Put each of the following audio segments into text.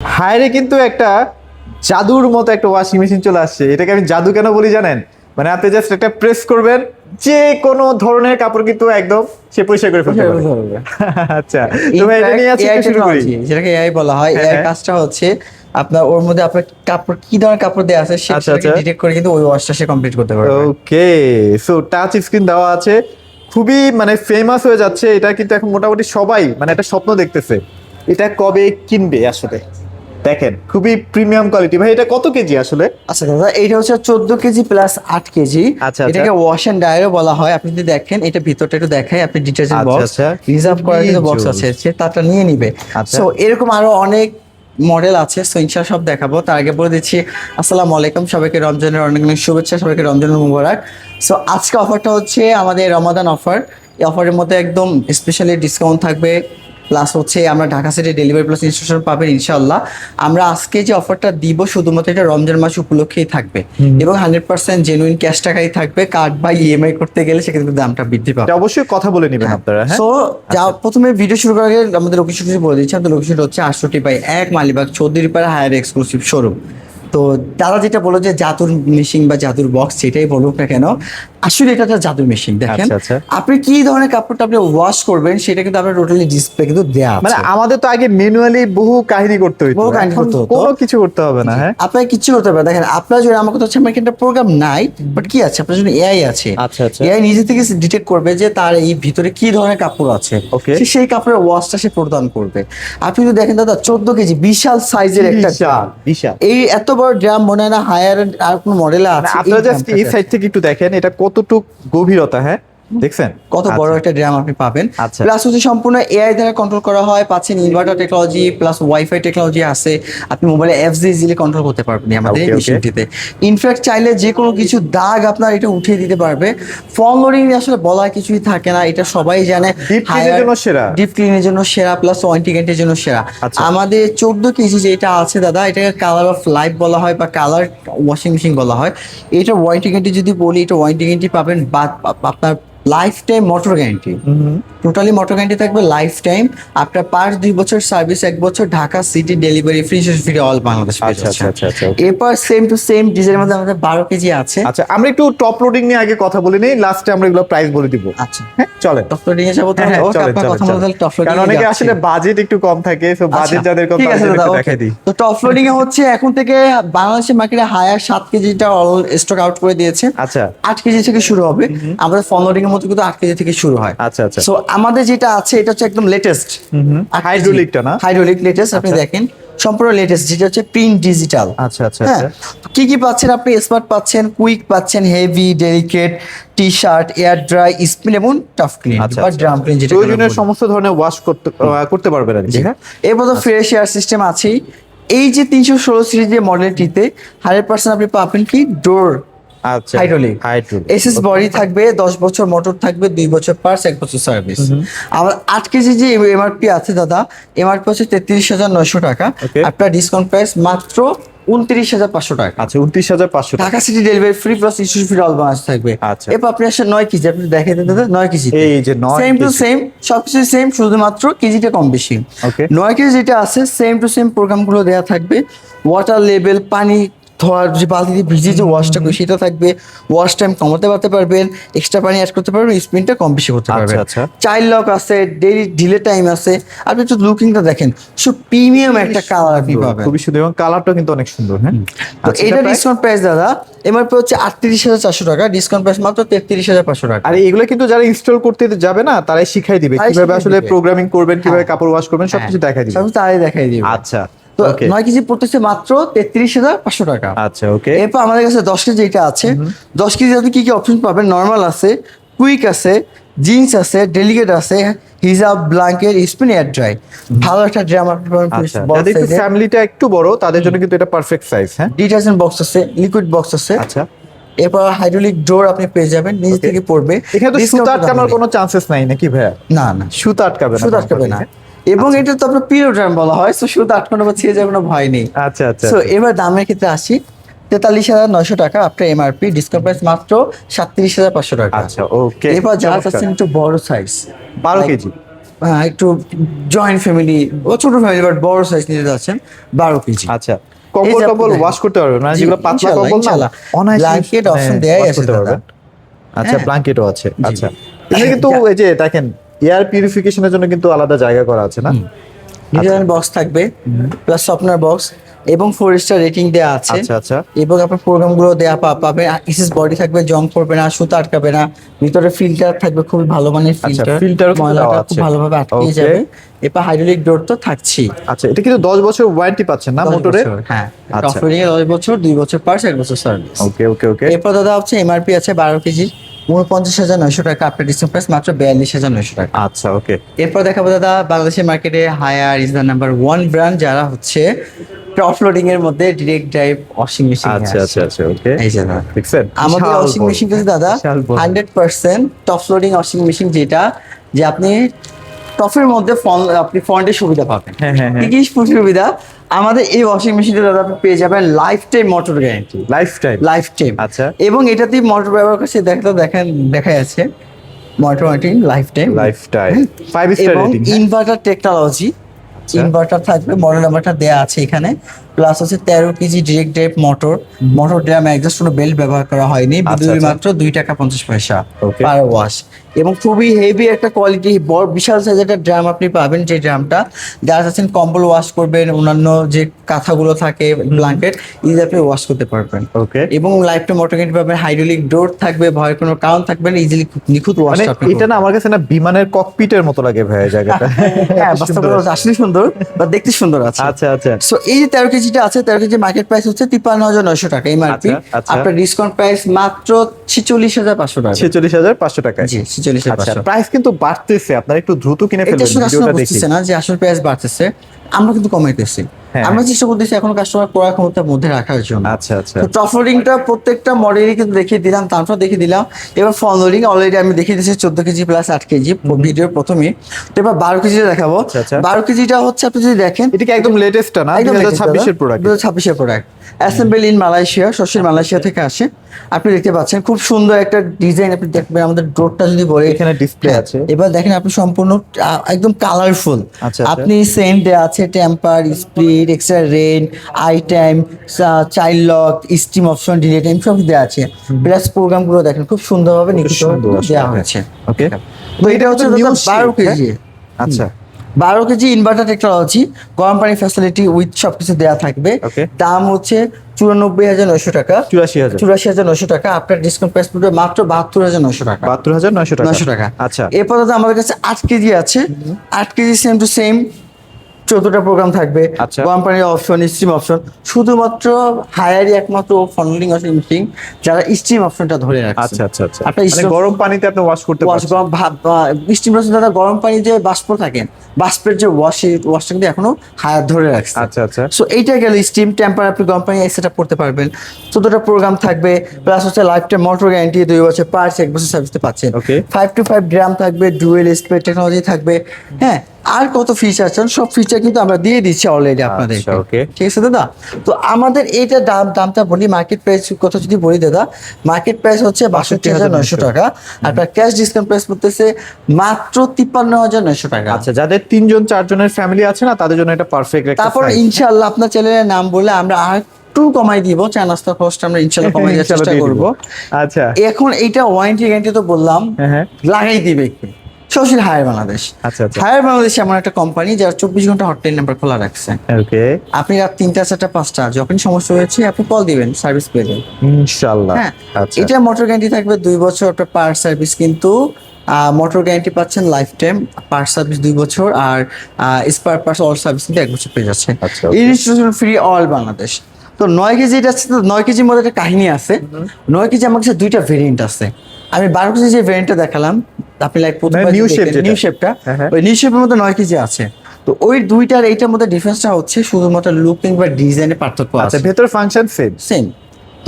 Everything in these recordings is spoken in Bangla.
হায়রে কিন্তু একটা জাদুর মতো একটা ওয়াশিং মেশিন চলে আসছে। এটাকে আমি জাদু কেন বলি জানেন? মানে আপনি জাস্ট একটা প্রেস করবেন, যে কোনো ধরনের কাপড় কিন্তু একদম সে পরিষ্কার করে ফেলতে পারবে। আচ্ছা, তুমি এটা নিয়ে আজকে একটু শুরু করি। যেটাকে এআই বলা হয়। হ্যাঁ, এআই হ্যাঁ। কাজটা হচ্ছে আপনার ওর মধ্যে আপনার কাপড় কি ধরনের কাপড় দেওয়া আছে আচ্ছা, সেটাকে আচ্ছা। ডিটেক্ট করে কিন্তু ওই ওয়াশটা সে কমপ্লিট করতে পারবে। ওকে, সো টাচ স্ক্রিন দেওয়া আছে, খুবই মানে ফেমাস হয়ে যাচ্ছে এটা, কিন্তু এখন মোটামুটি সবাই মানে একটা স্বপ্ন দেখতেছে এটা কবে কিনবে আসলে। দেখেন খুবই প্রিমিয়াম কোয়ালিটি। ভাই এটা কত কেজি আসলে? আচ্ছা দাদা, এটা হচ্ছে 14 কেজি প্লাস 8 কেজি। আচ্ছা, আচ্ছা। এটাকে ওয়াশ এন্ড ডায়ারও বলা হয়। আপনি যদি দেখেন এটা ভিতরটা একটু দেখাই, আপনি ডিটারজেন্ট আচ্ছা, বক্স আচ্ছা। রিজার্ভ করার কিন্তু বক্স জোস। আছে, সে তারটা নিয়ে নিবে। আচ্ছা। সো এরকম আরো অনেক মডেল আছে, সো ইনশাআল্লাহ সব দেখাবো। তার আগে বলে দিচ্ছি আসসালামু আলাইকুম, সবাইকে রমজানের অনেক অনেক শুভেচ্ছা, সবাইকে রমজানের মুবারক। সো আজকে অফারটা হচ্ছে আমাদের রমাদান অফার। এই অফারের মধ্যে একদম স্পেশালি ডিসকাউন্ট থাকবে, প্লাস হচ্ছে আমরা Dhaka city delivery plus installation পাবেন ইনশাআল্লাহ। আমরা আজকে যে অফারটা দিব শুধুমাত্র এটা রমজান মাস উপলক্ষেই থাকবে এবং 100% জেনুইন ক্যাশ টাকাই থাকবে। কার্ড বা ইএমআই করতে গেলে সেক্ষেত্রে দামটা বৃদ্ধি পাবে। এটা অবশ্যই কথা বলে নেবেন আপনারা। হ্যাঁ, সো যা প্রথমে ভিডিও শুরু করার আগে আমাদের লোকেশন বলে দিচ্ছি। আমাদের লোকেশনটা হচ্ছে 68/1 মালিবাগ চৌধুরী পাড়া হায়ার এক্সক্লুসিভ শোরুম। তো তারা যেটা বলো যে জাদুর মেশিন বা জাদুর বক্স, সেটাই বলুক না কেন, আসলে এটা একটা জাদুর মেশিন। দেখেন আচ্ছা, আচ্ছা। আপনি কি ধরনের কাপড়টা আপনি ওয়াশ করবেন সেটা কিন্তু আপনার টোটালি ডিসপ্লে কিন্তু দেয়া মানে আছে। আমাদের তো আগে ম্যানুয়ালি বহু কাহিনী করতে হইতো, বহু কাহিনী এখন করতে হতো। কোনো কিছু করতে হবে না। হ্যাঁ, আপনার কিচ্ছু করতে হবে না। দেখেন আপনার জন্য আমার কথা হচ্ছে আমার একটা প্রোগ্রাম নাই, বাট কি আছে আপনার জন্য এআই আছে। আচ্ছা, আচ্ছা। এআই নিজে থেকে ডিটেক্ট করবে যে তার এই ভিতরে কি ধরনের কাপড় আছে, Okay. সে সেই কাপড়ের ওয়াশটা সে প্রদান করবে। আপনি যদি দেখেন দাদা 14 কেজি বিশাল সাইজের একটা বিশাল, ড্রাম। বিশাল। এই এত বড় ড্রাম মনে হয় না হায়ার আর কোন মডেলে মানে আছে। আপনারা জাস্ট এই সাইড থেকে একটু দেখেন এটা কতটুক গভীরতা। হ্যাঁ, দেখছেন কত বড় আচ্ছা। একটা ড্রাম আপনি পাবেন। আচ্ছা। প্লাস হচ্ছে সম্পূর্ণ এআই দ্বারা কন্ট্রোল করা হয়, পাচ্ছেন inverter technology plus wifi technology আছে। আপনি মোবাইলে অ্যাপস দিয়ে ইজিলি কন্ট্রোল করতে পারবেন আমাদের এই Okay, okay. মেশিনটিতে। ইনফ্যাক্ট চাইলে যে কোনো কিছু দাগ আপনার এটা উঠিয়ে দিতে পারবে। ফোম লোডিং আসলে বলার কিছুই থাকে না, এটা সবাই জানে। Deep clean এর জন্য সেরা। ডিপ ক্লিনের জন্য সেরা, প্লাস ওয়ারেন্টি গ্যারান্টির জন্য সেরা। আচ্ছা। আমাদের 14 কেজি যেটা আছে দাদা, এটাকে কালার অফ লাইফ বলা হয় বা কালার ওয়াশিং মেশিন বলা হয়। এটা ওয়ারেন্টি গ্যারান্টি যদি বলি, এটা ওয়ারেন্টি গ্যারান্টি পাবেন বা আপনার life time motor guarantee. Totally motor guarantee থাকবে লাইফ টাইম। আপনার পার 2 বছর সার্ভিস, 1 বছর Dhaka city delivery free all Bangladesh. আচ্ছা, আচ্ছা, আচ্ছা, আচ্ছা, okay. এরপর সেম টু সেম ডিজাইনের মধ্যে আমাদের 12 কেজি আছে। আচ্ছা, আমরা একটু টপ লোডিং নিয়ে আগে কথা বলে নেই, লাস্টে আমরা এগুলো প্রাইস বলে দিব। আচ্ছা, হ্যাঁ, চলেন। টপ লোডিং এ যাবো তাহলে। হ্যাঁ, ওকে, চলেন, আপনার চলেন, কথা চলেন। বলতে টপ লোডিং কারণ অনেকে আসলে বাজেট একটু কম থাকে, সো বাজেট যাদের কম ঠিক আছে তাদের দাদা, একটু ওকে। দেখাই দিই। তো টপ লোডিং এ হচ্ছে এখন থেকে বাংলাদেশের মার্কেটে হায়ার 7 কেজিটা অল স্টক আউট করে দিয়েছে। আচ্ছা। 8 কেজি থেকে শুরু হবে। আমাদের ফোম লোডিং এর মধ্যে কিন্তু 8 কেজি থেকে শুরু হয়। আচ্ছা, আচ্ছা। সো আমাদের যেটা আছে এটা হচ্ছে একদম লেটেস্ট হাইড্রোলিকটা না? Hydraulic latest. আপনি আচ্ছা। দেখেন সম্পূর্ণ লেটেস্ট, যেটা হচ্ছে প্রিন্ট ডিজিটাল। আচ্ছা, আচ্ছা, হ্যাঁ, আচ্ছা। কি কি পাচ্ছেন আপনি? স্মার্ট পাচ্ছেন, কুইক পাচ্ছেন, heavy, delicate, T shirt, air dry, spin এবং টাফ ক্লিন আচ্ছা, বা আচ্ছা। ড্রাম ক্লিন, যেটা প্রয়োজনীয় সমস্ত ধরনের ওয়াশ করতে পারবেন আর কি। হ্যাঁ, এরপর তো ফ্রেশ এয়ার সিস্টেম আছেই। এই যে 316 সিরিজের মডেলটিতে 100% আপনি পাবেন কি ডোর আচ্ছা। হাইড্রোলিক। হাইড্রোলিক এসএস বডি থাকবে, 10 বছর মোটর থাকবে, 2 বছর পার্টস, 1 বছর সার্ভিস। আমার 8 কেজি যে এমআরপি আছে দাদা, এমআরপি হচ্ছে 33,900 টাকা। Okay. আপনার ডিসকাউন্ট প্রাইস মাত্র 29,500 টাকা। আচ্ছা, 29,500 টাকা। Dhaka city delivery free plus issue free all Bangladesh থাকবে। আচ্ছা। এরপর আপনি আসেন 9 কেজি, আপনি দেখেন দাদা 9 কেজি। এই যে 9 সেম টু কেজি। সেম, সবকিছু সেম, শুধুমাত্র কেজিটা কম বেশি। Okay. 9 কেজি যেটা আছে সেম টু সেম প্রোগ্রামগুলো দেওয়া থাকবে। ওয়াটার লেভেল, পানি ধোয়ার যে বালতি দিয়ে ভিজিয়ে যে ওয়াশটা করি সেটা থাকবে। ওয়াশ টাইম কমাতে পারবেন, এক্সট্রা পানি অ্যাড করতে পারবেন, স্পিনটা কম বেশি করতে পারবেন। আচ্ছা। চাইল্ড লক আছে, ডেইলি ডিলে টাইম আছে। আপনি একটু লুকিংটা দেখেন, সব প্রিমিয়াম একটা কালার আপনি পাবেন। খুবই সুন্দর এবং কালারটা কিন্তু অনেক সুন্দর। হ্যাঁ, তো আচ্ছা, এটা price? ডিসকাউন্ট প্রাইস দাদা, এমআরপি হচ্ছে 38,400 টাকা, ডিসকাউন্ট প্রাইস মাত্র 33,500 টাকা। আর এগুলো কিন্তু যারা ইনস্টল করতে যাবে না তারাই শিখাই দিবে তারাই কিভাবে শিখাই আসলে দিবে। প্রোগ্রামিং করবেন, কিভাবে হ্যাঁ। কাপড় ওয়াশ করবেন, সবকিছু দেখাই দিবে। সব তারাই দেখাই দিবে। আচ্ছা, তো ওকে। 9 কেজি পড়তেছে মাত্র 33,500 টাকা। আচ্ছা, ওকে। এরপর আমাদের কাছে 10 কেজি যেটা আছে, 10 কেজি আপনি কি কি অপশন পাবেন? নরমাল আছে, কুইক আছে, জিন্স আছে, ডেলিকেট আছে, হিজাব, ব্ল্যাঙ্কেট, স্পিন, এয়ার ড্রাই। ভালো একটা ড্রাম আপনি পাবেন। আচ্ছা, যাদের একটু ফ্যামিলিটা একটু বড় তাদের জন্য কিন্তু এটা পারফেক্ট সাইজ। হ্যাঁ, ডিটারজেন্ট বক্স আছে, লিকুইড বক্স আছে। আচ্ছা। এরপর হাইড্রোলিক ডোর আপনি পেয়ে যাবেন, নিজ Okay. থেকে পড়বে। এখানে তো Discount সুতা দাম আটকানোর নেই। কোনো চান্সেস নাই নাকি ভাইয়া? না না, সুতা আটকাবে না? সুতা আটকাবে না। এবং আচ্ছা। এটা তো আপনার পিরিয়ড ড্রাম বলা হয়, তো সুতা আটকানো বা ছিঁড়ে যাওয়ার কোনো ভয় নেই। আচ্ছা, আচ্ছা, সো আচ্ছা। এবার দামের ক্ষেত্রে আসি, 43,900 টাকা আপনার এমআরপি, ডিসকাউন্ট প্রাইস মাত্র 37,500 টাকা। আচ্ছা, ওকে। এরপর যারা চাচ্ছেন একটু বড় সাইজ, 12 কেজি। একটু জয়েন্ট ফ্যামিলি ও ছোট ফ্যামিলি বাট বড় সাইজ নিতে যাচ্ছেন 12 কেজি। আচ্ছা, কম্বল এই যে টম্বল আপনি ওয়াশ করতে পারবেন মানে জি, যেগুলো পাতলা ইনশাআল্লাহ, কম্বল না ইনশাআল্লাহ। অনায়াসে Blanket option দেয়াই wash আছে করতে দাদা। পারবেন। আচ্ছা, হ্যাঁ। ব্ল্যাঙ্কেটও আছে। জি। আচ্ছা, এখানে কিন্তু এই যে দেখেন এয়ার পিউরিফিকেশনের জন্য কিন্তু আলাদা জায়গা করা আছে না? ডিজাইন বক্স থাকবে প্লাস স্বপ্নার বক্স এবং 4 স্টার রেটিং দেওয়া আছে। আচ্ছা, আচ্ছা। এবং আপনার প্রোগ্রামগুলো দেওয়া পাবে, এসএস বডি থাকবে, জং পড়বে না, সুতা আটকাবে না, ভিতরে ফিল্টার থাকবে খুব ভালো মানের আচ্ছা, ফিল্টার, filter ও কিন্তু ময়লাটা দেওয়া খুব আছে। ভালোভাবে আটকে Okay. যাবে। এরপর হাইড্রোলিক ডোর তো থাকছেই। আচ্ছা, এটা কিন্তু 10 বছর ওয়ারেন্টি পাচ্ছেন না 10 মোটরে? বছর, হ্যাঁ আচ্ছা। অফারিং 10 বছর, 2 বছর পার্স, 1 বছর সার্ভিস। ওকে, ওকে, ওকে। এরপর দাদা হচ্ছে এমআরপি আছে 12 কেজি 49,900 টাকা, আপনার ডিসকাউন্ট প্রাইস মাত্র 42,900 টাকা। আচ্ছা, ওকে। এরপর দেখাবো দাদা বাংলাদেশের মার্কেটে Haier is the number 1 brand যারা হচ্ছে টপ লোডিং এর মধ্যে ডিরেক্ট ড্রাইভ ওয়াশিং মেশিন। আচ্ছা, আচ্ছা, আচ্ছা, ওকে। এই যে দাদা দেখছেন আমাদের বিশাল ওয়াশিং বড়। মেশিন কিন্তু দাদা বিশাল বড়। 100% টপ লোডিং ওয়াশিং মেশিন, যেটা যে আপনি টপের মধ্যে আপনি ফন্টের সুবিধা পাবেন। হ্যাঁ, হ্যাঁ, হ্যাঁ। কি কি সুবিধা আমাদের এই ওয়াশিং মেশিনটা দাদা আপনি পেয়ে যাবেন life time motor guarantee. Life time. Life time. আচ্ছা। এবং এটাতে মোটর ব্যবহার করছে দেখা যাচ্ছে motor warranty life time. Life time 5 star এবং রেটিং। ইনভার্টার টেকনোলজি, ইনভার্টার থাকবে, মডেল নাম্বারটা দেওয়া আছে এখানে। প্লাস হচ্ছে 13 KG direct drive motor, motor drum exhaust কোনো বেল্ট ব্যবহার করা হয়নি, বিদ্যুৎ আচ্ছা। মাত্র 2 টাকা 50 পয়সা Okay. Per watch. এবং খুবই হেভি একটা কোয়ালিটি, বড় বিশাল সাইজের একটা ড্রাম আপনি পাবেন, যে ড্রামটা যারা চাচ্ছেন কম্বল ওয়াশ করবেন, অন্যান্য যে কাঁথাগুলো থাকে ব্ল্যাঙ্কেট ইজি আপনি ওয়াশ করতে পারবেন। ওকে। এবং লাইফ টাইম মোটর গ্যারান্টি পাবেন, হাইড্রোলিক ডোর থাকবে, ভয়ের কোনো কারণ থাকবে না, ইজিলি নিখুঁত ওয়াশ মানে আপনি এটা না আমার কাছে না বিমানের ককপিটের মতো লাগে ভাই এই জায়গাটা। হ্যাঁ এত বাস্তবে সুন্দর। আসলে সুন্দর বা দেখতে সুন্দর আছে। আচ্ছা, আচ্ছা। সো এই যে 13 কেজিটা আছে, 13 কেজি মার্কেট প্রাইস হচ্ছে 53,900 টাকা এমআরপি। আচ্ছা, আচ্ছা। আপনার ডিসকাউন্ট প্রাইস মাত্র 46,500 টাকা। 46,500 টাকায়। জি, 46,500। আচ্ছা, প্রাইস কিন্তু বাড়তেছে, আপনারা একটু দ্রুত কিনে এটা ফেলবেন শুধু ভিডিওটা কাস্টমার দেখি। বুঝতেছে না যে আসলে প্রাইস বাড়তেছে, আমরা কিন্তু কমাইতেছি। হ্যাঁ। আমরা চেষ্টা করতেছি এখন কাস্টমার ক্রয় ক্ষমতার মধ্যে রাখার জন্য। আচ্ছা, আচ্ছা। তো টপ লোডিংটা প্রত্যেকটা মডেলই কিন্তু দেখিয়ে দিলাম, তারপর দেখিয়ে দিলাম। এবার ফল লোডিং অলরেডি আমি দেখিয়ে দিয়েছি 14 কেজি প্লাস 8 কেজি ভিডিওর প্রথমেই। তো এবার 12 কেজিটা দেখাবো। আচ্ছা, আচ্ছা। 12 কেজিটা হচ্ছে আপনি যদি দেখেন এটা কি একদম লেটেস্টটা না? 2026 এর প্রোডাক্ট। 2026 এর প্রোডাক্ট, অ্যাসেম্বল ইন মালয়েশিয়া, সরাসরি মালয়েশিয়া থেকে আসে। আপনি দেখতে পাচ্ছেন খুব সুন্দর একটা ডিজাইন, আপনি দেখবেন আমাদের ডোরটা যদি বলে এখানে ডিসপ্লে হ্যাঁ, আছে। এবার দেখেন আপনি সম্পূর্ণ একদম কালারফুল। আচ্ছা। আপনি সেন্ট দেওয়া আছে, টেম্পার, স্প্লিট, এক্সট্রা রেন, আই time, child lock, steam option, delay time সব দেওয়া আছে। প্লাস প্রোগ্রামগুলো দেখেন খুব সুন্দরভাবে নিখুঁতভাবে সুন্দর আসলে। দেওয়া হয়েছে। ওকে। তো এটা হচ্ছে নিউ 12 কেজি। আচ্ছা। 12 কেজি ইনভার্টার টেকনোলজি, গরম পানি ফ্যাসিলিটি উইথ সবকিছু দেওয়া থাকবে। Okay. দাম হচ্ছে 94,900 টাকা, 84,000। 84,900 টাকা। আপনার ডিসকাউন্ট প্রাইস পড়বে মাত্র 72,900 টাকা। 72,900 টাকা। 900 টাকা। আচ্ছা। এরপর দাদা আমাদের কাছে 8 কেজি আছে, 8 কেজি সেম টু সেম 14টা প্রোগ্রাম থাকবে, আচ্ছা। গরম পানির অপশন, স্টিম অপশন। শুধুমাত্র হায়ারই একমাত্র ফন্ডলিং ওয়াশিং মেশিন যারা স্টিম অপশনটা ধরে রাখছে। আচ্ছা, আচ্ছা, আচ্ছা। আপনার মানে গরম পানিতে আপনি ওয়াশ করতে ওয়াশ পারছেন। গরম স্টিম অপশন দাদা, গরম পানি যে বাষ্প থাকে, বাষ্পের যে ওয়াশটা কিন্তু এখনো হায়ার ধরে রাখছে। আচ্ছা, আচ্ছা। সো এইটা গেল স্টিম টেম্পার, আপনি গরম পানি সেটআপ করতে পারবেন। 14টা প্রোগ্রাম থাকবে, প্লাস হচ্ছে লাইফ টাইম মোটর গ্যারান্টি, 2 বছর পার্টস, 1 বছর সার্ভিসতে পাচ্ছেন। Okay. 5 to 5 ড্রাম থাকবে, ডুয়েল স্প্রে টেকনোলজি থাকবে। হ্যাঁ, আর কত ফিচার আছেন সব ফিচার কিন্তু আমরা দিয়ে দিচ্ছি অলরেডি আপনাদের। আচ্ছা, okay. ঠিক আছে দাদা। তো আমাদের এইটা দামটা বলি, মার্কেট প্রাইস কথা যদি বলি দাদা, মার্কেট প্রাইস হচ্ছে 62,900 টাকা। আপনার ক্যাশ ডিসকাউন্ট প্রাইস পড়তেছে মাত্র 53,900 টাকা। আচ্ছা, যাদের 3 4 জনের ফ্যামিলি আছে না তাদের জন্য এটা পারফেক্ট একটা তারপর size। ইনশাআল্লাহ আপনার চ্যানেলের নাম বলে আমরা আর একটু কমাই দিব, চা নাস্তা কষ্ট আমরা ইনশাআল্লাহ কমাই দেওয়ার ইনশাআল্লাহ চেষ্টা দিয়ে করব। দিব। আচ্ছা। এখন এইটা ওয়ারেন্টি গ্যারান্টি তো বললাম, হ্যাঁ, হ্যাঁ। লাগাই দিবে কি সরাসরি হায়ার বাংলাদেশ। আচ্ছা, আচ্ছা। হায়ার বাংলাদেশ এমন একটা কোম্পানি যারা 24 ঘন্টা হটলাইন নাম্বার খোলা রাখছে। ওকে। আপনি রাত 3টা 4টা 5টা যখন সমস্যা হয়েছে আপনি কল দিবেন, সার্ভিস পেয়ে যাবেন। ইনশাআল্লাহ। হ্যাঁ, আচ্ছা। এটা মোটর গ্যারান্টি থাকবে 2 বছর, আপনার পার সার্ভিস কিন্তু মোটর গ্যারান্টি পাচ্ছেন লাইফ টাইম, পার সার্ভিস 2 বছর, আর স্পার পার্টস অল সার্ভিস কিন্তু 1 বছর পেয়ে যাচ্ছে। আচ্ছা, okay. Installation free all Bangladesh. তো 9 কেজি এটা আছে, তো 9 কেজির মধ্যে একটা কাহিনী আছে। 9 কেজি আমার কাছে 2টা ভেরিয়েন্ট আছে। আমি 12 কেজি যে ভেরিয়েন্টটা দেখালাম, আপনি লাইক প্রথমে new shape যেটা। নিউ শেপটা, হ্যাঁ, হ্যাঁ। ওই নিউ শেপের মধ্যে 9 কেজি আছে। তো ওই দুইটার এইটার মধ্যে ডিফারেন্সটা হচ্ছে শুধুমাত্র লুকিং বা ডিজাইনের পার্থক্য আচ্ছা, আছে। ভেতরে ফাংশন সেম। সেম।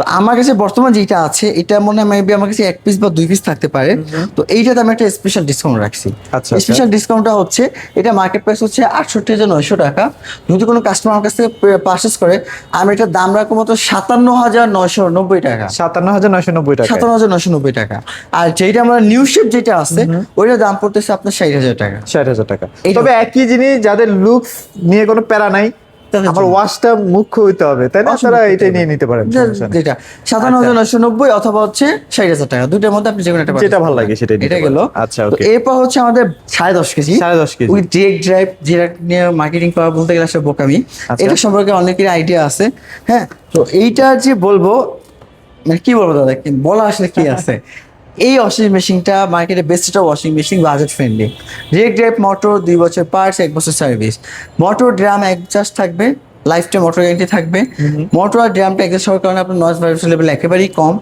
তো আমার কাছে বর্তমান যেটা আছে এটা মনে হয় মেবি আমার কাছে 1 পিস বা 2 পিস থাকতে পারে। তো এইটাতে আমি একটা স্পেশাল ডিসকাউন্ট রাখছি। আচ্ছা। স্পেশাল ডিসকাউন্টটা হচ্ছে এটা মার্কেট প্রাইস হচ্ছে 68,900 টাকা। যদি কোনো কাস্টমার আমার কাছ থেকে পারচেস করে আমি এটার দাম রাখবো মাত্র 57,990 টাকা। 57,990 টাকা। 57,990 টাকা। আর যেটা আমরা নিউ শেপ যেটা আছে ওইটার দাম পড়তেছে আপনার 60,000 টাকা। 60,000 টাকা। এইটা- তবে একই জিনিস, যাদের লুকস নিয়ে কোনো প্যারা নাই, তাদের আমার জন্য। ওয়াশটা মুখ্য হইতে হবে, তাই না? Wash তারা মুখ্য হইতে এটাই হবে। নিয়ে নিতে পারেন, সমস্যা নেই। যেটা 57,990 অথবা হচ্ছে 60,000 টাকা, দুইটার মধ্যে আপনি যে কোনো একটা যেটা ভালো লাগে সেটাই নিতে এটা গেল। পারেন। আচ্ছা, তো okay। এরপর হচ্ছে আমাদের 10.5 KG 10.5 KG. With direct drive, যেটা নিয়ে মার্কেটিং করা বলতে গেলে আসলে বোকামি। আচ্ছা। এটা সম্পর্কে অনেকের আইডিয়া আছে। হ্যাঁ, তো এইটা যে বলবো, মানে কি বলবো দাদা, বলা আসলে কি আছে। এই ওয়াশিং মেশিনটা মার্কেটে বেস্ট একটা washing machine, budget friendly. Direct drive motor, 2 বছর পার্টস, 1 বছর সার্ভিস। মোটর ড্রাম অ্যাডজাস্ট থাকবে, লাইফ টাইম মোটর গ্যারান্টি থাকবে। মোটর আর ড্রামটা অ্যাডজাস্ট হওয়ার কারণে আপনার নয়েজ ভাইব্রেশন লেভেল একেবারেই কম।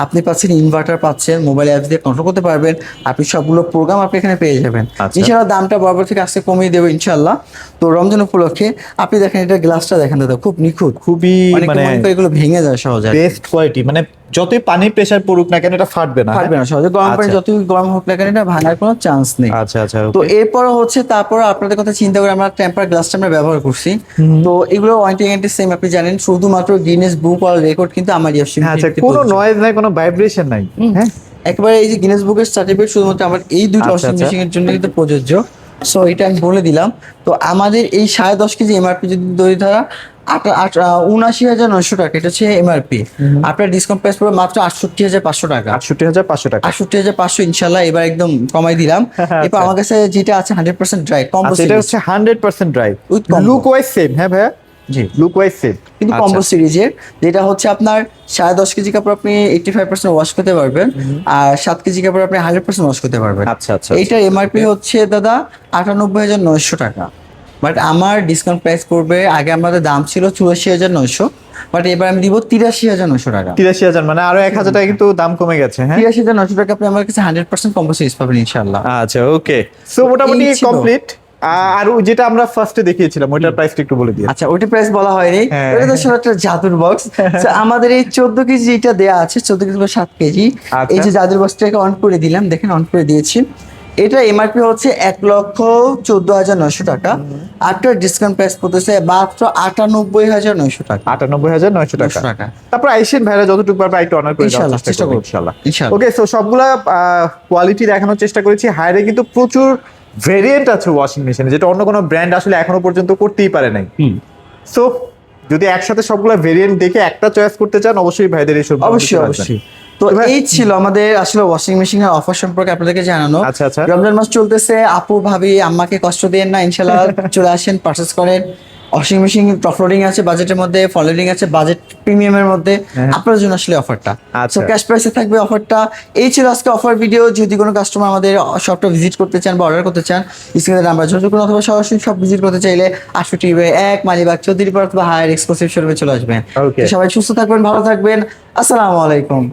আপনি পাচ্ছেন ইনভার্টার, পাচ্ছেন মোবাইল অ্যাপস দিয়ে কন্ট্রোল করতে পারবেন। আপনি সবগুলো প্রোগ্রাম আপনি এখানে পেয়ে যাবেন। আচ্ছা। ইনশাআল্লাহ দামটা বরাবর থেকে আজকে কমিয়ে দেবো ইনশাআল্লাহ। তো রমজান উপলক্ষে আপনি দেখেন এটা গ্লাসটা দেখেন দাদা, খুব নিখুঁত, খুবই অনেকে মানে মনে করে এগুলো ভেঙে যায় সহজে। বেস্ট কোয়ালিটি, মানে যতই পানি প্রেসার পড়ুক না কেন এটা ফাটবে না। ফাটবে না সহজে, গরম পানি আচ্ছা। যতই গরম হোক না কেন এটা ভাঙার কোনো চান্স নেই। আচ্ছা আচ্ছা, তো okay। এরপর হচ্ছে তারপর আপনাদের কথা চিন্তা করে আমরা টেম্পার গ্লাসটা আমরা ব্যবহার করছি। তো এগুলো ওয়ারেন্টি গ্যারান্টি সেম, আপনি জানেন। শুধুমাত্র গিনেস বুক ওয়ার্ল্ড রেকর্ড কিন্তু আমার ইয়ারশিপ। হ্যাঁ, আচ্ছা, কোনো নয়েজ নাই, কোনো ভাইব্রেশন নাই। হ্যাঁ, একেবারে এই যে গিনেস বুকের সার্টিফিকেট শুধুমাত্র আমার এই দুটো আচ্ছা, ওয়াশিং আচ্ছা। মেশিনের জন্য কিন্তু প্রযোজ্য। সো এটা আমি বলে দিলাম। তো আমাদের এই 10.5 কেজি এমআরপি যদি ধরি ধরা 79,900 টাকা, এটা হচ্ছে এমআরপি। আপনার ডিসকাউন্ট প্রাইস পড়বে মাত্র 68,500 টাকা। 68,500 টাকা। 68,500 ইনশাল্লাহ এবার একদম কমাই দিলাম। এরপর আমার কাছে যেটা আছে 100% ড্রাই কম্বো আচ্ছা, এটা হচ্ছে 100% drive With combo। Look wise same. হ্যাঁ ভাইয়া, জি, লুক ওয়াইজ সেম, কিন্তু কম্বো সিরিজের, যেটা হচ্ছে আপনার 10.5 কেজি কাপড় আপনি 85% ওয়াশ করতে পারবেন, আর 7 কেজি কাপড় আপনি 100% ওয়াশ করতে পারবেন। আচ্ছা আচ্ছা। এইটার এমআরপি হচ্ছে দাদা 98,900 টাকা। বাট আমার ডিসকাউন্ট প্রাইস পড়বে, আগে আমাদের দাম ছিল 84,900, বাট এবার আমি দিব 83,900 টাকা। 83,000, মানে আরো 1,000 টাকা কিন্তু দাম কমে গেছে। হ্যাঁ, 83,900 টাকা আপনি আমার কাছে 100% কম্বো সিরিজ পাবেন ইনশাআল্লাহ। আচ্ছা, ওকে। সো মোটামুটি এই ছিল। কমপ্লিট। আর যেটা আমরা ফার্স্টে দেখিয়েছিলাম ওইটার প্রাইসটা একটু বলে দিই। আচ্ছা, ওইটা প্রাইস বলা হয়নি, হ্যাঁ। ওটা তো আসলে একটা জাদুর বক্স। আমাদের এই 14 কেজি যেটা দেয়া আছে, 14 কেজি বা 7 কেজি, আচ্ছা। এই যে জাদুর বক্সটাকে অন করে দিলাম, দেখেন অন করে দিয়েছি। এটা এমআরপি হচ্ছে 1,14,900 টাকা। আফটার ডিসকাউন্ট প্রাইস পড়তেছে মাত্র 98,900 টাকা। 98,900 টাকা। 900 টাকা। তারপর আইসেন ভাইরা যতটুকু পারবে একটু অনার করে দেওয়ার ইনশাআল্লাহ, চেষ্টা চেষ্টা করবো করব। ইনশাআল্লাহ। ইনশাআল্লাহ। ওকে, সো সবগুলা কোয়ালিটি দেখানোর চেষ্টা করেছি। হায়ারে কিন্তু প্রচুর ভেরিয়েন্ট আছে ওয়াশিং মেশিনে, যেটা অন্য কোনো ব্র্যান্ড আসলে এখনো পর্যন্ত করতেই পারে নাই। সো যদি একসাথে সবগুলা ভেরিয়েন্ট দেখে একটা চয়েস করতে চান, অবশ্যই ভাইদের এই সব অবশ্যই অবশ্যই। তো এই ছিল আমাদের আসলে ওয়াশিং মেশিনের অফার সম্পর্কে আপনাদেরকে জানানো। আচ্ছা, আচ্ছা। রমজান মাস চলতেছে, আপু ভাবি আম্মাকে কষ্ট দেন না, ইনশাআল্লাহ চলে আসেন, পারচেজ করেন। ওয়াশিং মেশিন টপ লোডিং আছে বাজেটের মধ্যে, ফল লোডিং আছে বাজেট প্রিমিয়ামের মধ্যে, আপনার জন্য আসলে অফারটা। আচ্ছা। সো ক্যাশ প্রাইসে থাকবে অফারটা। এই ছিল আজকে অফার ভিডিও। যদি কোনো কাস্টমার আমাদের শপটা ভিজিট করতে চান বা অর্ডার করতে চান, স্ক্রিনে নাম্বার যোগাযোগ করুন, অথবা সরাসরি শপ ভিজিট করতে চাইলে 851 মালিবাগ চৌধুরীপাড়া অথবা হায়ার এক্সক্লুসিভ শোরুমে চলে আসবেন। Okay। তো সবাই সুস্থ থাকবেন, ভালো থাকবেন। আসসালামু আলাইকুম।